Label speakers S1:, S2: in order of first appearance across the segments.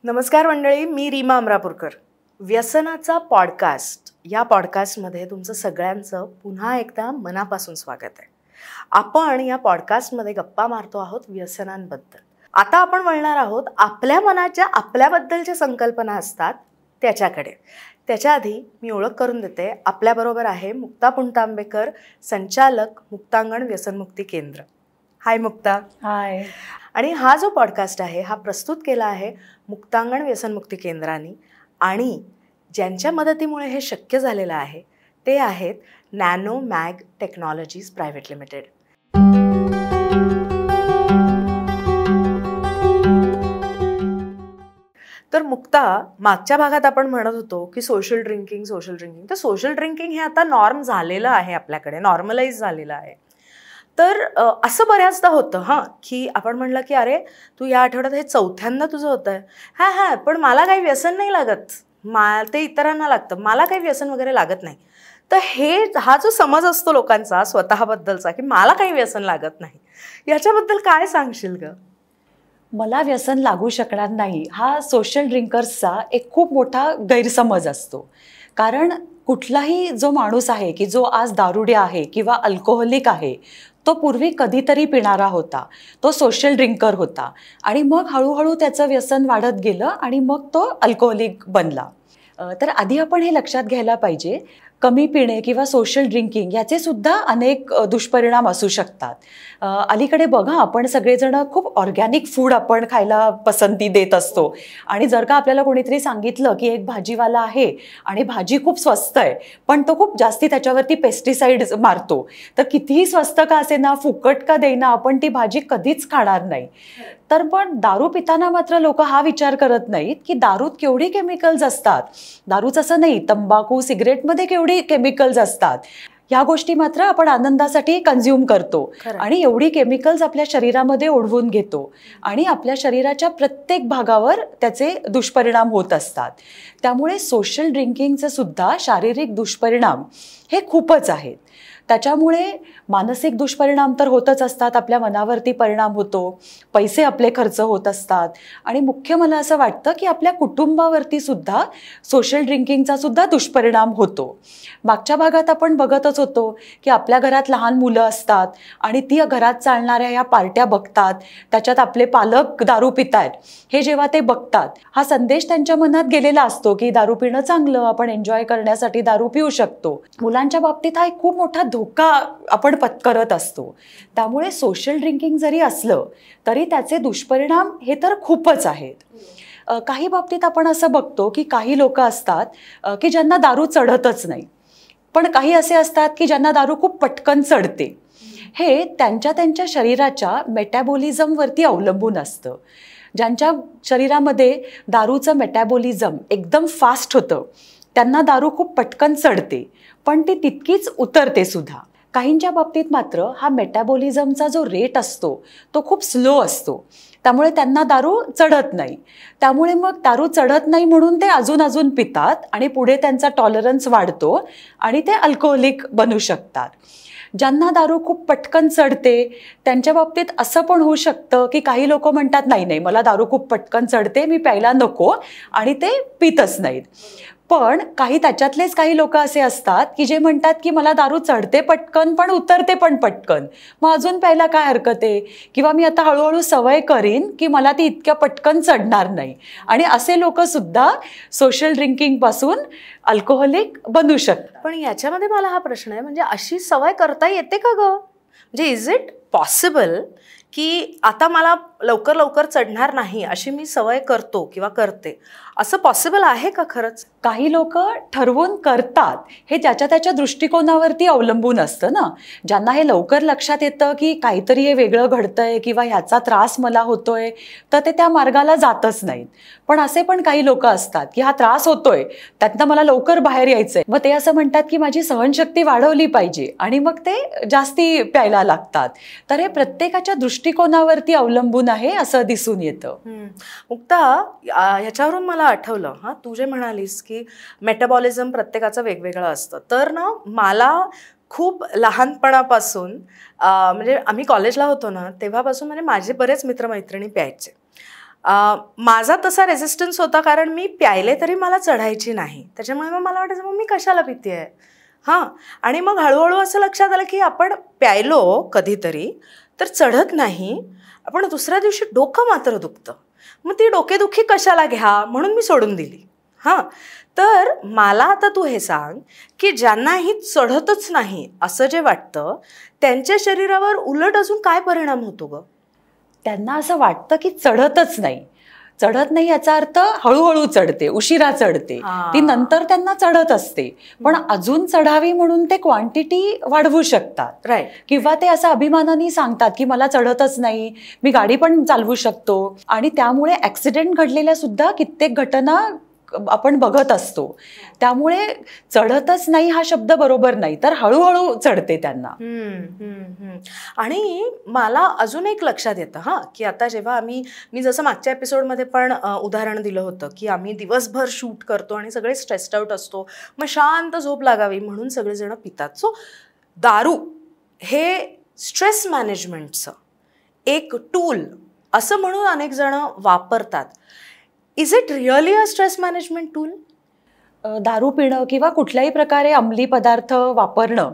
S1: नमस्कार मंडळी, मी रीमा अमरापूरकर. व्यसनाचा पॉडकास्ट या पॉडकास्टमध्ये तुमचं सगळ्यांचं पुन्हा एकदा मनापासून स्वागत आहे. आपण या पॉडकास्टमध्ये गप्पा मारतो आहोत व्यसनांबद्दल. आता आपण वळणार आहोत आपल्या मनात ज्या आपल्याबद्दलच्या संकल्पना असतात त्याच्याकडे. त्याच्या आधी मी ओळख करून देते. आपल्याबरोबर आहे मुक्ता पुणतांबेकर, संचालक मुक्तांगण व्यसनमुक्ती केंद्र. हाय मुक्ता.
S2: हाय.
S1: आणि हा जो पॉडकास्ट आहे हा प्रस्तुत केला आहे मुक्तांगण व्यसनमुक्ती केंद्राने, आणि ज्यांच्या मदतीमुळे हे शक्य झालेलं आहे ते आहेत नॅनो मॅग टेक्नॉलॉजीज प्रायव्हेट लिमिटेड. तर मुक्ता, मागच्या भागात आपण म्हणत होतो की सोशल ड्रिंकिंग. तर सोशल ड्रिंकिंग हे आता नॉर्म झालेलं आहे, आपल्याकडे नॉर्मलाइज झालेलं आहे. तर असं बऱ्याचदा होतं की आपण म्हणलं की अरे तू या आठवड्यात हे चौथ्यांदा तुझं होतं आहे. हां पण मला काही व्यसन नाही लागत, ते इतरांना लागतं, मला काही व्यसन वगैरे लागत नाही. तर हा जो समज असतो लोकांचा स्वतःबद्दलचा की मला काही व्यसन लागत नाही, याच्याबद्दल काय सांगशील ग?
S2: मला व्यसन लागू शकणार नाही हा सोशल ड्रिंकर्सचा एक खूप मोठा गैरसमज असतो. कारण कुठलाही जो माणूस आहे की जो आज दारुड्या आहे किंवा अल्कोहोलिक आहे, तो पूर्वी कधीतरी पिणारा होता, तो सोशल ड्रिंकर होता, आणि मग हळूहळू त्याचं व्यसन वाढत गेलं आणि मग तो अल्कोहोलिक बनला. तर आधी आपण हे लक्षात घ्यायला पाहिजे, कमी पिणे किंवा सोशल ड्रिंकिंग याचे सुद्धा अनेक दुष्परिणाम असू शकतात. अलीकडे बघा, आपण सगळेजण खूप ऑर्गॅनिक फूड आपण खायला पसंती देत असतो, आणि जर का आपल्याला कोणीतरी सांगितलं की एक भाजीवाला आहे आणि भाजी खूप स्वस्त आहे पण तो खूप जास्ती त्याच्यावरती पेस्टिसाइड्स मारतो, तर कितीही स्वस्त का असेना, फुकट का देईना, आपण ती भाजी कधीच खाणार नाही. तर पण दारू पिताना मात्र लोक हा विचार करत नाहीत की दारूत केवढी केमिकल्स असतात. दारूच असं नाही, तंबाखू सिगरेटमध्ये केवढी केमिकल्स असतात. ह्या गोष्टी मात्र आपण आनंदासाठी कन्झ्युम करतो आणि एवढी केमिकल्स आपल्या शरीरामध्ये ओढवून घेतो, आणि आपल्या शरीराच्या प्रत्येक भागावर त्याचे दुष्परिणाम होत असतात. त्यामुळे सोशल ड्रिंकिंगचे सुद्धा शारीरिक दुष्परिणाम हे खूपच आहेत. त्याच्यामुळे मानसिक दुष्परिणाम तर होतच असतात, आपल्या मनावरती परिणाम होतो, पैसे आपले खर्च होत असतात, आणि मुख्य मला असं वाटतं की आपल्या कुटुंबावरती सुद्धा सोशल ड्रिंकिंगचा सुद्धा दुष्परिणाम होतो. मागच्या भागात आपण बघतच होतो की आपल्या घरात लहान मुलं असतात आणि ती घरात चालणाऱ्या या पार्ट्या बघतात, त्याच्यात आपले पालक दारू पितायत. हे जेव्हा ते बघतात, हा संदेश त्यांच्या मनात गेलेला असतो की दारू पिणं चांगलं, आपण एन्जॉय करण्यासाठी दारू पिऊ शकतो. मुलांच्या बाबतीत हा एक खूप मोठा धोका आपण पत्करत असतो. त्यामुळे सोशल ड्रिंकिंग जरी असलं तरी त्याचे दुष्परिणाम हे तर खूपच आहेत. काही बाबतीत आपण असं बघतो की काही लोक असतात की ज्यांना दारू चढतच नाही, पण काही असे असतात की ज्यांना दारू खूप पटकन चढते. हे त्यांच्या शरीराच्या मेटॅबॉलिझमवरती अवलंबून असतं. ज्यांच्या शरीरामध्ये दारूचं मेटॅबॉलिझम एकदम फास्ट होतं त्यांना दारू खूप पटकन चढते, पण ती तितकीच उतरते सुद्धा. काहींच्या बाबतीत मात्र हा मेटॅबॉलिझमचा जो रेट असतो तो खूप स्लो असतो, त्यामुळे त्यांना दारू चढत नाही. त्यामुळे मग दारू चढत नाही म्हणून ते अजून पितात आणि पुढे त्यांचा टॉलरन्स वाढतो आणि ते अल्कोहोलिक बनू शकतात. ज्यांना दारू खूप पटकन चढते त्यांच्या बाबतीत असं पण होऊ शकतं की काही लोक म्हणतात नाही मला दारू खूप पटकन चढते, मी प्यायला नको, आणि ते पितच नाहीत. पण त्याच्यातलेच काही लोक असे असतात की जे म्हणतात की मला दारू चढते पटकन पण उतरते पण पटकन, मग अजून प्यायला काय हरकत आहे, किंवा मी आता हळूहळू सवय करीन की मला ती इतक्या पटकन चढणार नाही. आणि असे लोक सुद्धा सोशल ड्रिंकिंग पासून अल्कोहोलिक बनू शकतात.
S1: पण याच्यामध्ये मला हा प्रश्न आहे, म्हणजे अशी सवय करता येते का ग? म्हणजे इज इट पॉसिबल की आता मला लवकर चढणार नाही अशी मी सवय करतो किंवा करते, असं पॉसिबल आहे का खरंच?
S2: काही लोक ठरवून करतात, हे त्याच्या दृष्टिकोनावरती अवलंबून असतं ना. ज्यांना हे लवकर लक्षात येतं की काहीतरी हे वेगळं घडतंय किंवा ह्याचा त्रास मला होतोय, तर ते त्या मार्गाला जातच नाहीत. पण असे पण काही लोक असतात की हा त्रास होतोय, त्यातनं मला लवकर बाहेर यायचंय, मग ते असं म्हणतात की माझी सहनशक्ती वाढवली पाहिजे, आणि मग ते जास्ती प्यायला लागतात. तर हे प्रत्येकाच्या दृष्टिकोनावरती अवलंबून आहे असं दिसून येतं.
S1: मुक्ता, ह्याच्यावरून मला आठवलं, तू जे म्हणालीस की मेटाबॉलिझम प्रत्येकाचं वेगवेगळं असतं, तर ना मला खूप लहानपणापासून म्हणजे आम्ही कॉलेजला होतो ना तेव्हापासून म्हणजे माझे बरेच मित्रमैत्रिणी प्यायचे, माझा तसा रेझिस्टन्स होता, कारण मी प्यायले तरी मला चढायची नाही. त्याच्यामुळे मग मला वाटायचं मग मी कशाला पिते आहे. हां, आणि मग हळूहळू असं लक्षात आलं की आपण प्यायलो कधीतरी तर चढत नाही, आपण दुसऱ्या दिवशी डोकं मात्र दुखतं, मग ती डोकेदुखी कशाला घ्या, म्हणून मी सोडून दिली. हां, तर मला आता तू हे सांग की ज्यांनाही चढतच नाही असं जे वाटतं त्यांच्या शरीरावर उलट अजून काय परिणाम होतो ग?
S2: त्यांना असं वाटतं की चढत नाही याचा अर्थ हळूहळू चढते, उशिरा चढते, ती नंतर त्यांना चढत असते. पण अजून चढावी म्हणून ते क्वांटिटी वाढवू शकतात.
S1: राईट.
S2: किंवा ते असं अभिमानाने सांगतात की मला चढतच नाही, मी गाडी पण चालवू शकतो. आणि त्यामुळे ऍक्सिडेंट घडलेल्या सुद्धा कित्येक घटना आपण बघत असतो. त्यामुळे चढतच नाही हा शब्द बरोबर नाही, तर हळूहळू चढते त्यांना.
S1: आणि मला अजून एक लक्षात येतं हां, की आता जेव्हा मी जसं मागच्या एपिसोडमध्ये पण उदाहरण दिलं होतं की आम्ही दिवसभर शूट करतो आणि सगळे स्ट्रेस्ड आउट असतो, मग शांत झोप लागावी म्हणून सगळेजण पितात. सो दारू हे स्ट्रेस मॅनेजमेंटचं एक टूल असं म्हणून अनेक जण वापरतात. Is it really a stress management tool?
S2: दारू पिणं किंवा कुठल्याही प्रकारे अंमली पदार्थ वापरणं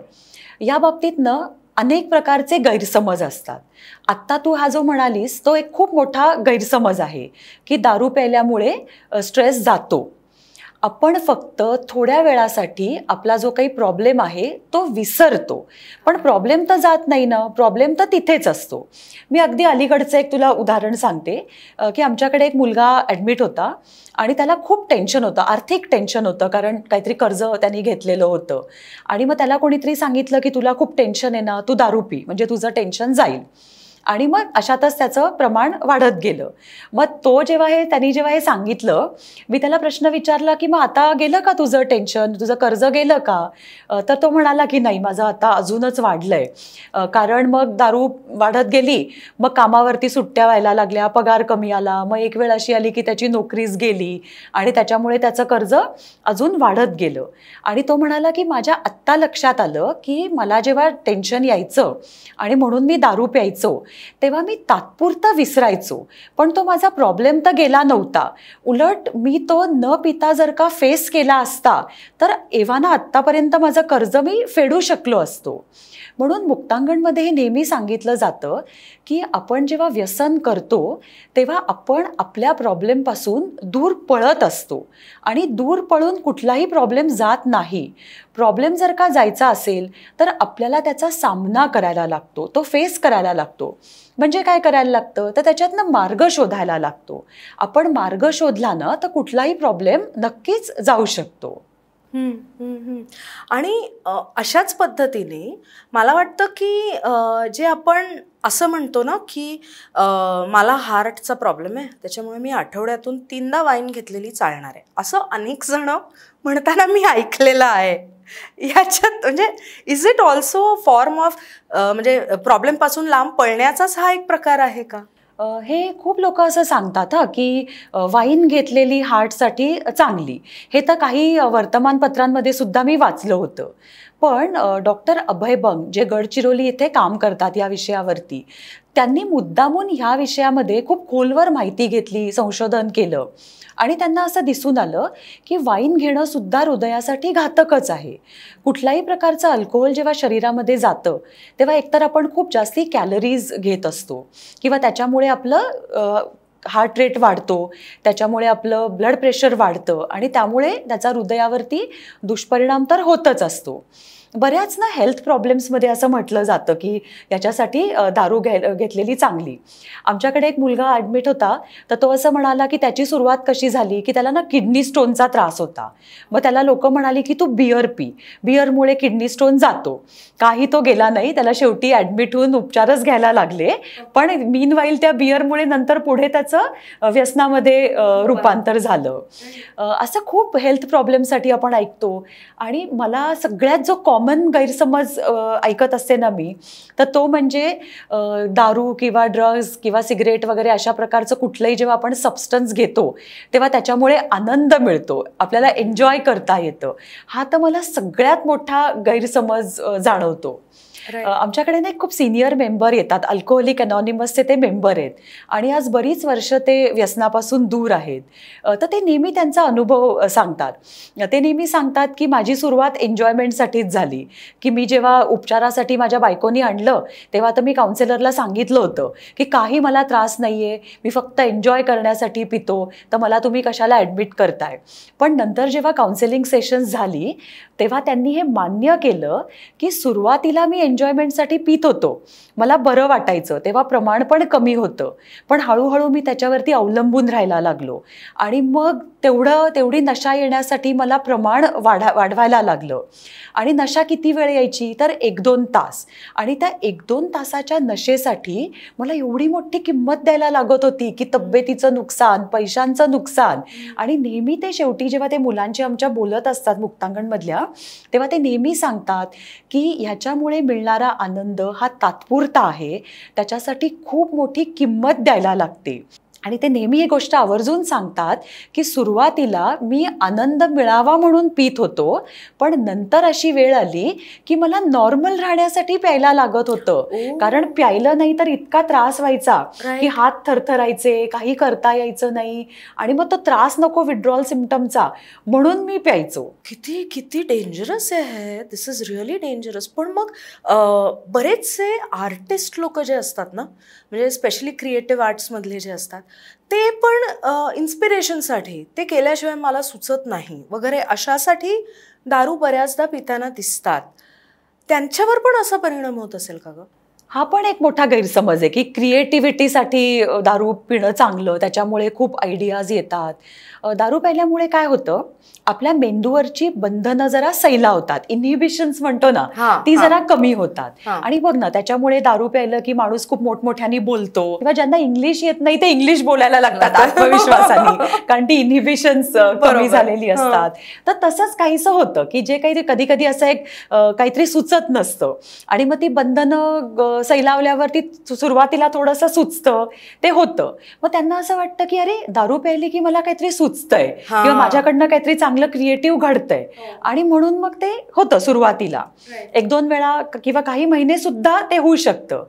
S2: या बाबतीतनं अनेक प्रकारचे गैरसमज असतात. आत्ता तू हा जो म्हणालीस तो एक खूप मोठा गैरसमज आहे की दारू प्यायल्यामुळे स्ट्रेस जातो. आपण फक्त थोड्या वेळासाठी आपला जो काही प्रॉब्लेम आहे तो विसरतो, पण प्रॉब्लेम तर जात नाही ना, प्रॉब्लेम तर तिथेच असतो. मी अगदी अलीकडचं एक तुला उदाहरण सांगते की आमच्याकडे एक मुलगा ॲडमिट होता आणि त्याला खूप टेन्शन होतं, आर्थिक टेन्शन होतं, कारण काहीतरी कर्ज त्यांनी घेतलेलं होतं. आणि मग त्याला कोणीतरी सांगितलं की तुला खूप टेन्शन आहे ना, तू दारू पी म्हणजे तुझं टेन्शन जाईल. आणि मग अशातच त्याचं प्रमाण वाढत गेलं. मग त्यांनी जेव्हा हे सांगितलं, मी त्याला प्रश्न विचारला की मग आता गेलं का तुझं टेन्शन, तुझं कर्ज गेलं का? तर तो म्हणाला की नाही, माझं आता अजूनच वाढलंय. कारण मग दारू वाढत गेली, मग कामावरती सुट्ट्या व्हायला लागल्या, पगार कमी आला, मग एक वेळ अशी आली की त्याची नोकरीच गेली आणि त्याच्यामुळे त्याचं कर्ज अजून वाढत गेलं. आणि तो म्हणाला की माझ्या आत्ता लक्षात आलं की मला जेव्हा टेन्शन यायचं आणि म्हणून मी दारू प्यायचो तेव्हा मी तात्पुरतं विसरायचो, पण तो माझा प्रॉब्लेम तर गेला नव्हता. उलट मी तो न पिता जर का फेस केला असता तर एव्हाना आत्तापर्यंत माझं कर्ज मी फेडू शकलो असतो. म्हणून मुक्तांगणमध्ये हे नेहमी सांगितलं जातं की आपण जेव्हा व्यसन करतो तेव्हा आपण आपल्या प्रॉब्लेमपासून दूर पळत असतो आणि दूर पळून कुठलाही प्रॉब्लेम जात नाही. प्रॉब्लेम जर का जायचा असेल तर आपल्याला त्याचा सामना करायला लागतो, तो फेस करायला लागतो. म्हणजे काय करायला लागतं तर त्याच्यातनं मार्ग शोधायला लागतो. आपण मार्ग शोधला ना तर कुठलाही प्रॉब्लेम नक्कीच जाऊ शकतो.
S1: आणि अशाच पद्धतीने मला वाटतं की जे आपण असं म्हणतो ना की मला हार्टचा प्रॉब्लेम आहे त्याच्यामुळे मी आठवड्यातून 3दा वाईन घेतलेली चालणार आहे, असं अनेक जण म्हणताना मी ऐकलेलं आहे. याच्यात म्हणजे is it also form of म्हणजे प्रॉब्लेमपासून लांब पळण्याचाच हा एक प्रकार आहे का?
S2: हे खूप लोक असं सांगतात की वाईन घेतलेली हार्टसाठी चांगली. हे तर काही वर्तमानपत्रांमध्ये सुद्धा मी वाचलं होतं. पण डॉक्टर अभय बंग जे गडचिरोली येथे काम करतात या विषयावरती, त्यांनी मुद्दामून ह्या विषयामध्ये खूप खोलवर माहिती घेतली, संशोधन केलं आणि त्यांना असं दिसून आलं की वाईन घेणं सुद्धा हृदयासाठी घातकच आहे. कुठल्याही प्रकारचं अल्कोहोल जेव्हा शरीरामध्ये जातं तेव्हा एकतर आपण खूप जास्ती कॅलरीज घेत असतो किंवा त्याच्यामुळे आपलं हार्ट रेट वाढतो, त्याच्यामुळे आपलं ब्लड प्रेशर वाढतं आणि त्यामुळे त्याचा हृदयावरती दुष्परिणाम तर होतच असतो. बऱ्याच ना हेल्थ प्रॉब्लेम्समध्ये असं म्हटलं जातं की याच्यासाठी दारू घेतलेली चांगली. आमच्याकडे एक मुलगा ॲडमिट होता, तर तो असं म्हणाला की त्याची सुरुवात कशी झाली की त्याला ना किडनी स्टोनचा त्रास होता. मग त्याला लोक म्हणाली की तू बियर पी, बियरमुळे किडनी स्टोन जातो. काही तो गेला नाही, त्याला शेवटी ॲडमिट होऊन उपचारच घ्यायला लागले. पण मीनवाईल त्या बियरमुळे नंतर पुढे त्याचं व्यसनामध्ये रूपांतर झालं. असं खूप हेल्थ प्रॉब्लेमसाठी आपण ऐकतो. आणि मला सगळ्यात जो कॉमन गैरसमज ऐकत असते ना मी, तर तो म्हणजे दारू किंवा ड्रग्ज किंवा सिगरेट वगैरे अशा प्रकारचं कुठलंही जेव्हा आपण सबस्टन्स घेतो तेव्हा त्याच्यामुळे आनंद मिळतो, आपल्याला एन्जॉय करता येतं. हा तर मला सगळ्यात मोठा गैरसमज जाणवतो.
S1: Right.
S2: आमच्याकडे ना एक खूप सिनियर मेंबर येतात, अल्कोहोलिक अनॉनिमसचे ते मेंबर आहेत आणि आज बरीच वर्ष ते व्यसनापासून दूर आहेत. तर ते नेहमी त्यांचा अनुभव सांगतात. ते नेहमी सांगतात की माझी सुरुवात एन्जॉयमेंटसाठीच झाली, की मी जेव्हा उपचारासाठी माझ्या बायकोनी आणलं तेव्हा तर मी काउन्सिलरला सांगितलं होतं की काही मला त्रास नाही आहे, मी फक्त एन्जॉय करण्यासाठी पितो, तर मला तुम्ही कशाला ॲडमिट करताय. पण नंतर जेव्हा काउन्सिलिंग सेशन्स झाली तेव्हा त्यांनी हे मान्य केलं की सुरुवातीला मी एन्जॉयमेंटसाठी पित होतो, मला बरं वाटायचं, तेव्हा प्रमाण पण कमी होतं, पण हळूहळू मी त्याच्यावरती अवलंबून राहायला लागलो आणि मग तेवढी नशा येण्यासाठी मला प्रमाण वाढवायला लागलं. आणि नशा किती वेळ यायची तर 1-2 तास, आणि त्या 1-2 तासाच्या नशेसाठी मला एवढी मोठी किंमत द्यायला लागत होती की तब्येतीचं नुकसान, पैशांचं नुकसान. आणि नेहमी ते शेवटी जेव्हा ते मुलांची आमच्या बोलत असतात मुक्तांगणमधल्या, तेव्हा ते नेहमी सांगतात की ह्याच्यामुळे मिळणारा आनंद हा तात्पुरता आहे, त्याच्यासाठी खूप मोठी किंमत द्यायला लागते. आणि ते नेहमी ही गोष्ट आवर्जून सांगतात की सुरुवातीला मी आनंद मिळावा म्हणून पित होतो, पण नंतर अशी वेळ आली की मला नॉर्मल राहण्यासाठी प्यायला लागत होतं. कारण प्यायलं नाही तर इतका त्रास व्हायचा की हात थरथरायचे, काही करता यायचं नाही, आणि मग तो त्रास नको विड्रॉल सिम्पटमचा म्हणून मी प्यायचो.
S1: किती किती डेंजरस आहे, दिस इज रिअली डेंजरस. पण मग बरेचसे आर्टिस्ट लोक जे असतात ना, म्हणजे स्पेशली क्रिएटिव्ह आर्ट्समधले जे असतात, ते पण इन्स्पिरेशनसाठी ते केल्याशिवाय मला सुचत नाही वगैरे अशासाठी दारू बऱ्याचदा पिताना दिसतात. त्यांच्यावर पण असा परिणाम होत असेल का गं?
S2: हा पण एक मोठा गैरसमज आहे की क्रिएटिव्हिटीसाठी दारू पिणं चांगलं, त्याच्यामुळे खूप आयडियाज येतात. दारू प्यायल्यामुळे काय होतं, आपल्या मेंदूवरची बंधनं जरा सैलावतात, इनहिबिशन्स म्हणतो ना, ती जरा कमी होतात. आणि बघ ना, त्याच्यामुळे दारू प्यायलं की माणूस खूप मोठमोठ्याने बोलतो, किंवा ज्यांना इंग्लिश येत नाही ते इंग्लिश बोलायला लागतात आत्मविश्वासाने, कारण ती इनहिबिशन्स कमी झालेली असतात. तर तसंच काहीसं होतं की जे काही कधी कधी असं एक काहीतरी सुचत नसतं, आणि मग ती बंधनं सैलावल्यावरती सुरुवातीला थोडंसं सुचतं, ते होतं. मग त्यांना असं वाटतं की अरे दारू प्यायली की मला काहीतरी सुचतंय किंवा माझ्याकडनं काहीतरी चांगलं क्रिएटिव्ह घडतंय, आणि म्हणून मग ते होतं सुरुवातीला 1-2 वेळा किंवा काही महिने सुद्धा ते होऊ शकतं.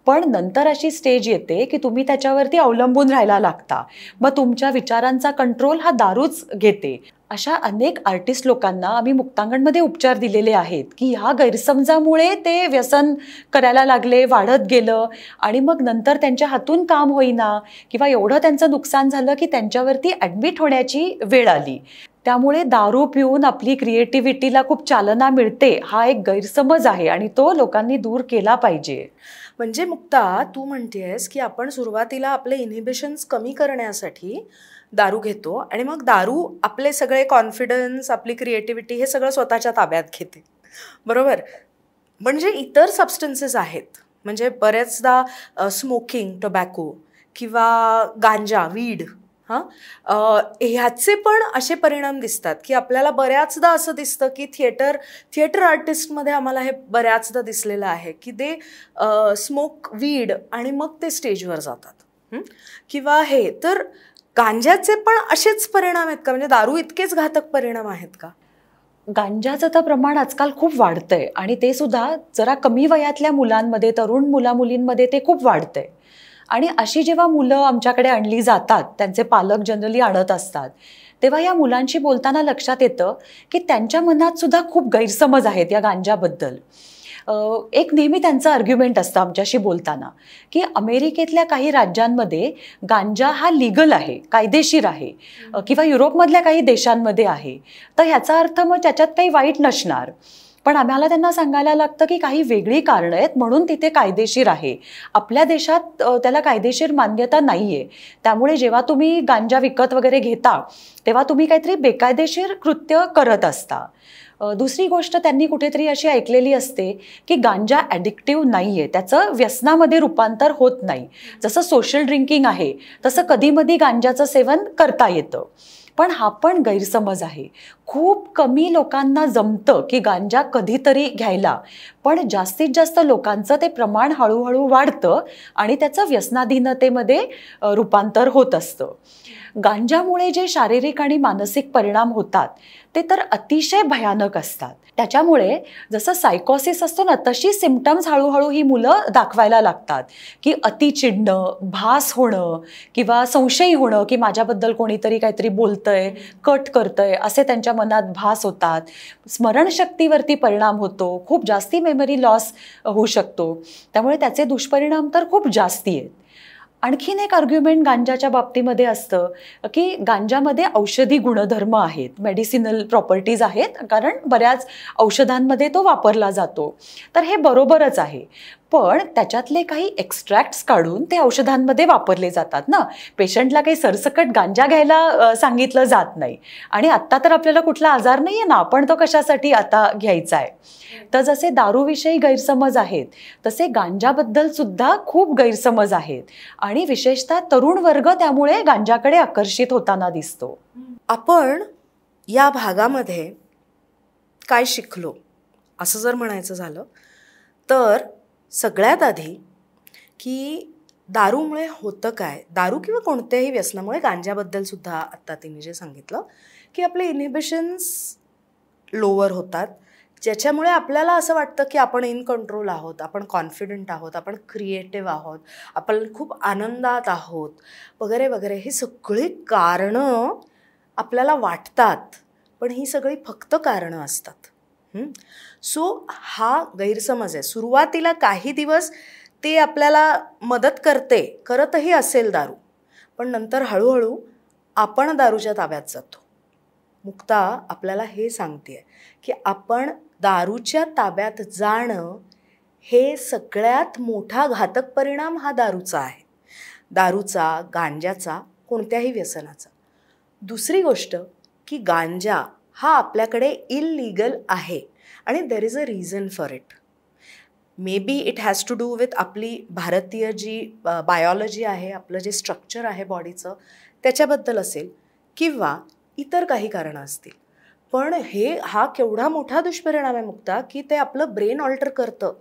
S2: पण नंतर अशी स्टेज येते की तुम्ही त्याच्यावरती अवलंबून राहायला लागता, मग तुमच्या विचारांचा कंट्रोल हा दारूच घेते. अशा अनेक आर्टिस्ट लोकांना आम्ही मुक्तांगणमध्ये उपचार दिलेले आहेत की ह्या गैरसमजामुळे ते व्यसन करायला लागले, वाढत गेलं, आणि मग नंतर त्यांच्या हातून काम होईना किंवा एवढं त्यांचं नुकसान झालं की त्यांच्यावरती ॲडमिट होण्याची वेळ आली. त्यामुळे दारू पिऊन आपली क्रिएटिव्हिटीला खूप चालना मिळते, हा एक गैरसमज आहे आणि तो लोकांनी दूर केला पाहिजे.
S1: म्हणजे मुक्ता, तू म्हणतेस की आपण सुरुवातीला आपले इनहिबिशन्स कमी करण्यासाठी दारू घेतो, आणि मग दारू आपले सगळे कॉन्फिडन्स, आपली क्रिएटिव्हिटी हे सगळं स्वतःच्या ताब्यात घेते, बरोबर? म्हणजे इतर सबस्टन्सेस आहेत, म्हणजे बऱ्याचदा स्मोकिंग, टोबॅको किंवा गांजा, वीड, ह्याचे पण असे परिणाम दिसतात की आपल्याला बऱ्याचदा असं दिसतं की थिएटर आर्टिस्टमध्ये आम्हाला हे बऱ्याचदा दिसलेलं आहे की ते स्मोक वीड आणि मग ते स्टेजवर जातात. किंवा हे तर गांजाचे पण असेच परिणाम आहेत का? म्हणजे दारू इतकेच घातक परिणाम आहेत का?
S2: गांजाचं तर प्रमाण आजकाल खूप वाढतंय, आणि ते सुद्धा जरा कमी वयातल्या मुलांमध्ये, तरुण मुलींमध्ये ते खूप वाढतंय. आणि अशी जेव्हा मुलं आमच्याकडे आणली जातात, त्यांचे पालक जनरली आणत असतात, तेव्हा या मुलांशी बोलताना लक्षात येतं की त्यांच्या मनात सुद्धा खूप गैरसमज आहेत या गांजाबद्दल. एक नेहमी त्यांचं आर्ग्युमेंट असतं आमच्याशी बोलताना की अमेरिकेतल्या काही राज्यांमध्ये गांजा हा लीगल आहे, कायदेशीर आहे, किंवा युरोपमधल्या काही देशांमध्ये आहे, तर ह्याचा अर्थ मग त्याच्यात काही वाईट नसणार. पण आम्हाला त्यांना सांगायला लागतं की काही वेगळी कारणं आहेत म्हणून तिथे कायदेशीर आहे, आपल्या देशात त्याला कायदेशीर मान्यता नाही आहे. त्यामुळे जेव्हा तुम्ही गांजा विकत वगैरे घेता तेव्हा तुम्ही काहीतरी बेकायदेशीर कृत्य करत असता. दुसरी गोष्ट त्यांनी कुठेतरी अशी ऐकलेली असते की गांजा ॲडिक्टिव्ह नाही आहे, त्याचं व्यसनामध्ये रूपांतर होत नाही. जसं सोशल ड्रिंकिंग आहे तसं कधीमधी गांजाचं सेवन करता येतं. पण हा पण गैरसमज आहे. खूप कमी लोकांना जमतं की गांजा कधीतरी घ्यायला, पण जास्तीत जास्त लोकांचं ते प्रमाण हळूहळू वाढतं आणि त्याचं व्यसनाधीनतेमध्ये रूपांतर होत असतं. गांजामुळे जे शारीरिक आणि मानसिक परिणाम होतात ते तर अतिशय भयानक असतात. त्याच्यामुळे जसं सायकोसिस असतो ना, तशी सिम्पटम्स हळूहळू ही मुलं दाखवायला लागतात, की अति चिडणं, भास होणं किंवा संशयी होणं, की माझ्याबद्दल कोणीतरी काहीतरी बोलतंय, कट करतंय, असे त्यांच्या मनात भास होतात. स्मरणशक्तीवरती परिणाम होतो, खूप जास्ती मेमरी लॉस होऊ शकतो. त्यामुळे त्याचे दुष्परिणाम तर खूप जास्ती आहेत. आणखीन एक आर्ग्युमेंट गांजाच्या बाबतीमध्ये असतं की गांजामध्ये औषधी गुणधर्म आहेत, मेडिसिनल प्रॉपर्टीज आहेत, कारण बऱ्याच औषधांमध्ये तो वापरला जातो. तर हे बरोबरच आहे, पण त्याच्यातले काही एक्स्ट्रॅक्ट्स काढून ते औषधांमध्ये वापरले जातात ना. पेशंटला काही सरसकट गांजा घ्यायला सांगितलं जात नाही. आणि आत्ता तर आपल्याला कुठला आजार नाही आहे ना, आपण तो कशासाठी आता घ्यायचा आहे. तर जसे दारूविषयी गैरसमज आहेत, तसे गांजाबद्दल सुद्धा खूप गैरसमज आहेत. आणि विशेषतः तरुण वर्ग त्यामुळे गांजाकडे आकर्षित होताना दिसतो.
S1: आपण या भागामध्ये काय शिकलो असं जर म्हणायचं झालं तर सगळ्यात आधी की दारूमुळे होतं काय, दारू किंवा कोणत्याही व्यसनामुळे, गांजाबद्दल सुद्धा आत्ता तिने जे सांगितलं की आपले इनहिबिशन्स लोअर होतात, ज्याच्यामुळे आपल्याला असं वाटतं की आपण इन कंट्रोल आहोत, आपण कॉन्फिडंट आहोत, आपण क्रिएटिव्ह आहोत, आपण खूप आनंदात आहोत वगैरे वगैरे. ही सगळी कारणं आपल्याला वाटतात, पण ही सगळी फक्त कारणं असतात. सो हा गैरसमज आहे. सुरुवातीला काही दिवस ते आपल्याला मदत करतही असेल दारू, पण नंतर हळूहळू आपण दारूच्या ताब्यात जातो. मुक्ता आपल्याला हे सांगते की आपण दारूच्या ताब्यात जाणं हे सगळ्यात मोठा घातक परिणाम हा दारूचा आहे. दारूचा, गांजाचा, कोणत्याही व्यसनाचा. दुसरी गोष्ट की गांजा हा आपल्याकडे इल्लीगल आहे आणि there is a reason for it. Maybe it has to do with आपली भारतीय जी बायोलॉजी आहे, आपलं जे स्ट्रक्चर आहे बॉडीचं, त्याच्याबद्दल असेल किंवा इतर काही कारणं असतील. पण हा केवढा मोठा दुष्परिणाम आहे मुक्ता, की ते आपलं ब्रेन ऑल्टर करतं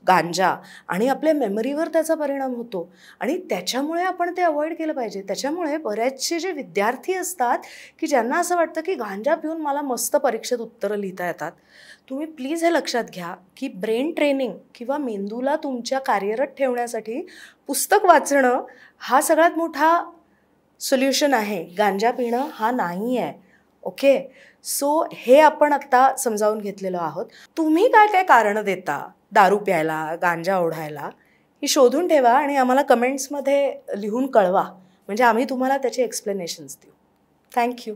S1: गांजा, आणि आपल्या मेमरीवर त्याचा परिणाम होतो, आणि त्याच्यामुळे आपण ते अवॉइड केलं पाहिजे. त्याच्यामुळे बरेचसे जे विद्यार्थी असतात की ज्यांना असं वाटतं की गांजा पिऊन मला मस्त परीक्षेत उत्तरं लिहिता येतात, तुम्ही प्लीज हे लक्षात घ्या की ब्रेन ट्रेनिंग किंवा मेंदूला तुमच्या कार्यरत ठेवण्यासाठी पुस्तक वाचणं हा सगळ्यात मोठा सोल्युशन आहे. गांजा पिणं हा नाही आहे. ओके, सो हे आपण आत्ता समजावून घेतलेलं आहोत. तुम्ही काय काय कारणं देता दारू प्यायला, गांजा ओढायला, ही शोधून ठेवा आणि आम्हाला कमेंट्समध्ये लिहून कळवा, म्हणजे आम्ही तुम्हाला त्याचे एक्सप्लेनेशन्स देऊ. थँक्यू.